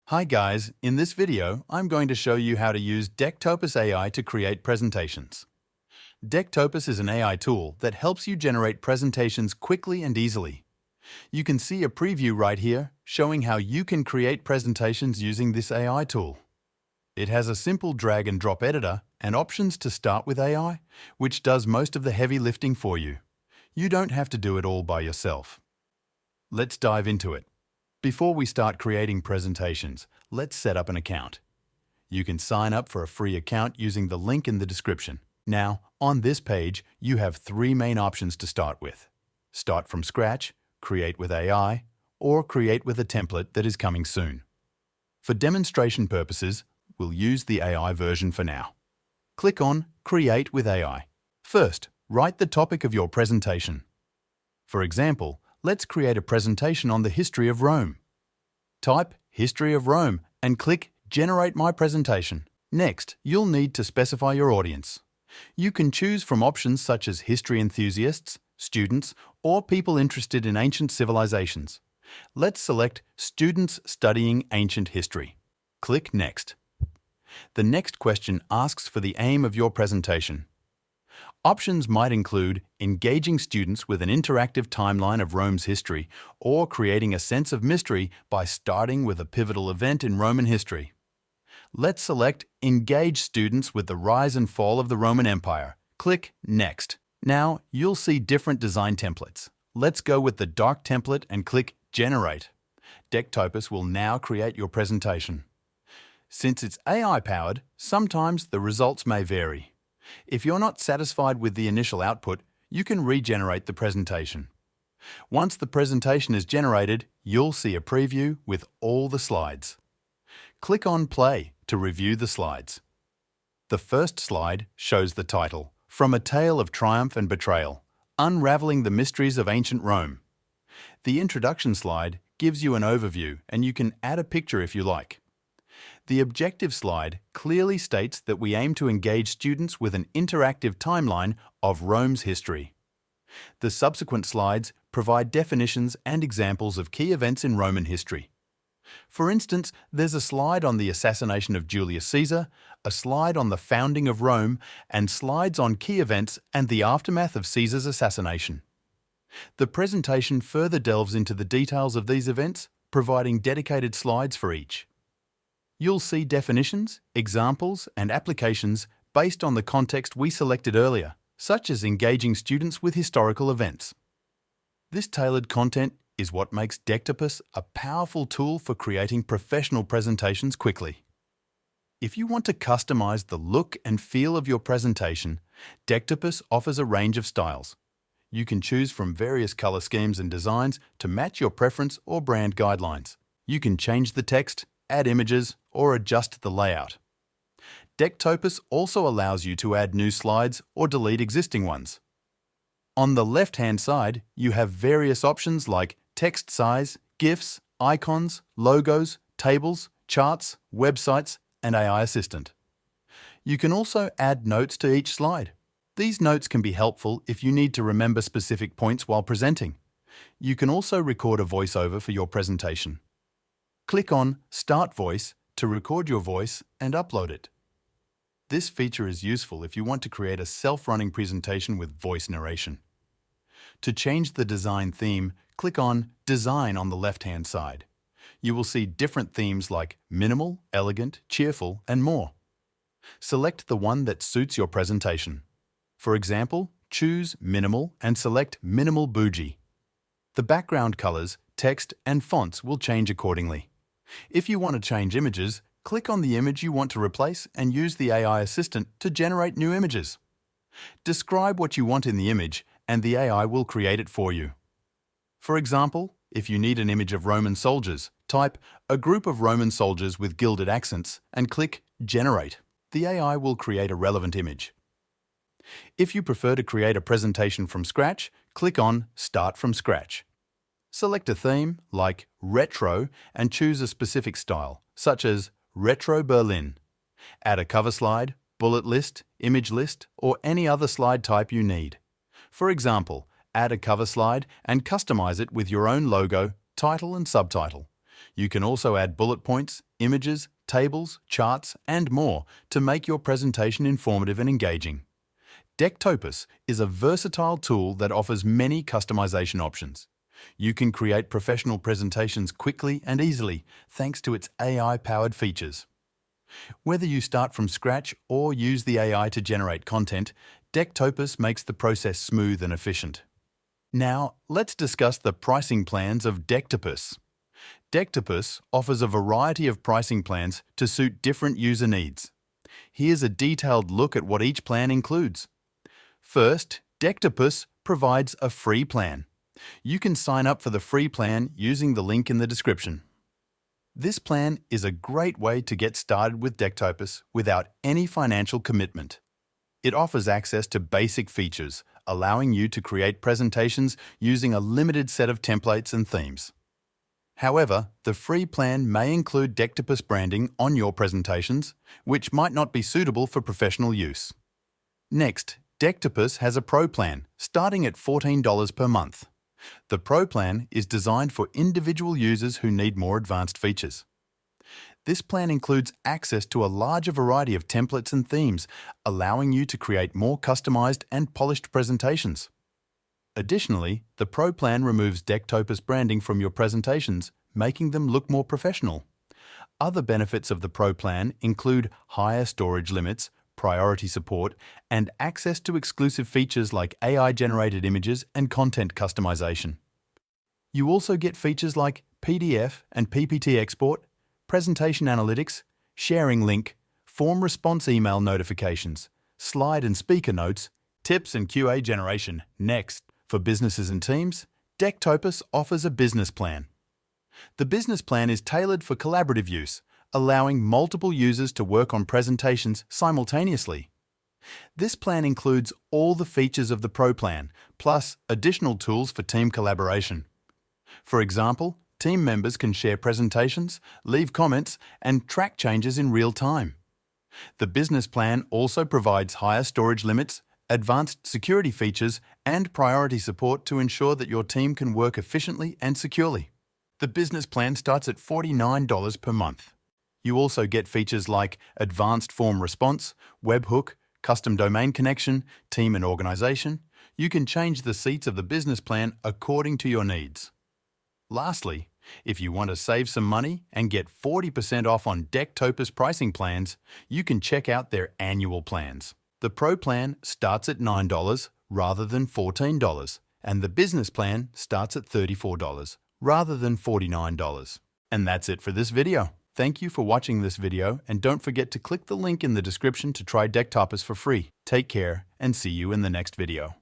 Hi guys, in this video I'm going to show you how to use Decktopus AI to create presentations. Decktopus is an AI tool that helps you generate presentations quickly and easily. You can see a preview right here showing how you can create presentations using this AI tool. It has a simple drag and drop editor and options to start with AI, which does most of the heavy lifting for you. You don't have to do it all by yourself. Let's dive into it. Before we start creating presentations, let's set up an account. You can sign up for a free account using the link in the description. Now, on this page, you have three main options to start with. Start from scratch, create with AI, or create with a template that is coming soon. For demonstration purposes, we'll use the AI version for now. Click on Create with AI. First, write the topic of your presentation. For example, let's create a presentation on the history of Rome. Type History of Rome and click Generate My Presentation. Next, you'll need to specify your audience. You can choose from options such as history enthusiasts, students, or people interested in ancient civilizations. Let's select Students Studying Ancient History. Click Next. The next question asks for the aim of your presentation. Options might include engaging students with an interactive timeline of Rome's history or creating a sense of mystery by starting with a pivotal event in Roman history. Let's select Engage students with the rise and fall of the Roman Empire. Click Next. Now you'll see different design templates. Let's go with the dark template and click Generate. Decktopus will now create your presentation. Since it's AI-powered, sometimes the results may vary. If you're not satisfied with the initial output, you can regenerate the presentation. Once the presentation is generated, you'll see a preview with all the slides. Click on Play to review the slides. The first slide shows the title, From a Tale of Triumph and Betrayal, Unraveling the Mysteries of Ancient Rome. The introduction slide gives you an overview and you can add a picture if you like. The objective slide clearly states that we aim to engage students with an interactive timeline of Rome's history. The subsequent slides provide definitions and examples of key events in Roman history. For instance, there's a slide on the assassination of Julius Caesar, a slide on the founding of Rome, and slides on key events and the aftermath of Caesar's assassination. The presentation further delves into the details of these events, providing dedicated slides for each. You'll see definitions, examples, and applications based on the context we selected earlier, such as engaging students with historical events. This tailored content is what makes Decktopus a powerful tool for creating professional presentations quickly. If you want to customize the look and feel of your presentation, Decktopus offers a range of styles. You can choose from various color schemes and designs to match your preference or brand guidelines. You can change the text, add images, or adjust the layout. Decktopus also allows you to add new slides or delete existing ones. On the left-hand side, you have various options like text size, GIFs, icons, logos, tables, charts, websites, and AI Assistant. You can also add notes to each slide. These notes can be helpful if you need to remember specific points while presenting. You can also record a voiceover for your presentation. Click on Start Voice to record your voice and upload it. This feature is useful if you want to create a self-running presentation with voice narration. To change the design theme, click on Design on the left-hand side. You will see different themes like minimal, elegant, cheerful, and more. Select the one that suits your presentation. For example, choose Minimal and select Minimal Bougie. The background colors, text, and fonts will change accordingly. If you want to change images, click on the image you want to replace and use the AI Assistant to generate new images. Describe what you want in the image and the AI will create it for you. For example, if you need an image of Roman soldiers, type a group of Roman soldiers with gilded accents and click Generate. The AI will create a relevant image. If you prefer to create a presentation from scratch, click on Start from Scratch. Select a theme, like Retro, and choose a specific style, such as Retro Berlin. Add a cover slide, bullet list, image list, or any other slide type you need. For example, add a cover slide and customize it with your own logo, title, and subtitle. You can also add bullet points, images, tables, charts, and more to make your presentation informative and engaging. Decktopus is a versatile tool that offers many customization options. You can create professional presentations quickly and easily thanks to its AI-powered features. Whether you start from scratch or use the AI to generate content, Decktopus makes the process smooth and efficient. Now, let's discuss the pricing plans of Decktopus. Decktopus offers a variety of pricing plans to suit different user needs. Here's a detailed look at what each plan includes. First, Decktopus provides a free plan. You can sign up for the free plan using the link in the description. This plan is a great way to get started with Decktopus without any financial commitment. It offers access to basic features, allowing you to create presentations using a limited set of templates and themes. However, the free plan may include Decktopus branding on your presentations, which might not be suitable for professional use. Next, Decktopus has a Pro plan, starting at $14 per month. The Pro plan is designed for individual users who need more advanced features. This plan includes access to a larger variety of templates and themes, allowing you to create more customized and polished presentations. Additionally, the Pro plan removes Decktopus branding from your presentations, making them look more professional. Other benefits of the Pro plan include higher storage limits, priority support, and access to exclusive features like AI-generated images and content customization. You also get features like PDF and PPT export, presentation analytics, sharing link, form response email notifications, slide and speaker notes, tips and QA generation. Next, for businesses and teams, Decktopus offers a business plan. The business plan is tailored for collaborative use, allowing multiple users to work on presentations simultaneously. This plan includes all the features of the Pro plan, plus additional tools for team collaboration. For example, team members can share presentations, leave comments, and track changes in real time. The business plan also provides higher storage limits, advanced security features, and priority support to ensure that your team can work efficiently and securely. The business plan starts at $49 per month. You also get features like advanced form response, webhook, custom domain connection, team and organization. You can change the seats of the business plan according to your needs. Lastly, if you want to save some money and get 40% off on Decktopus pricing plans, you can check out their annual plans. The Pro plan starts at $9 rather than $14, and the business plan starts at $34 rather than $49. And that's it for this video. Thank you for watching this video, and don't forget to click the link in the description to try Decktopus for free. Take care and see you in the next video.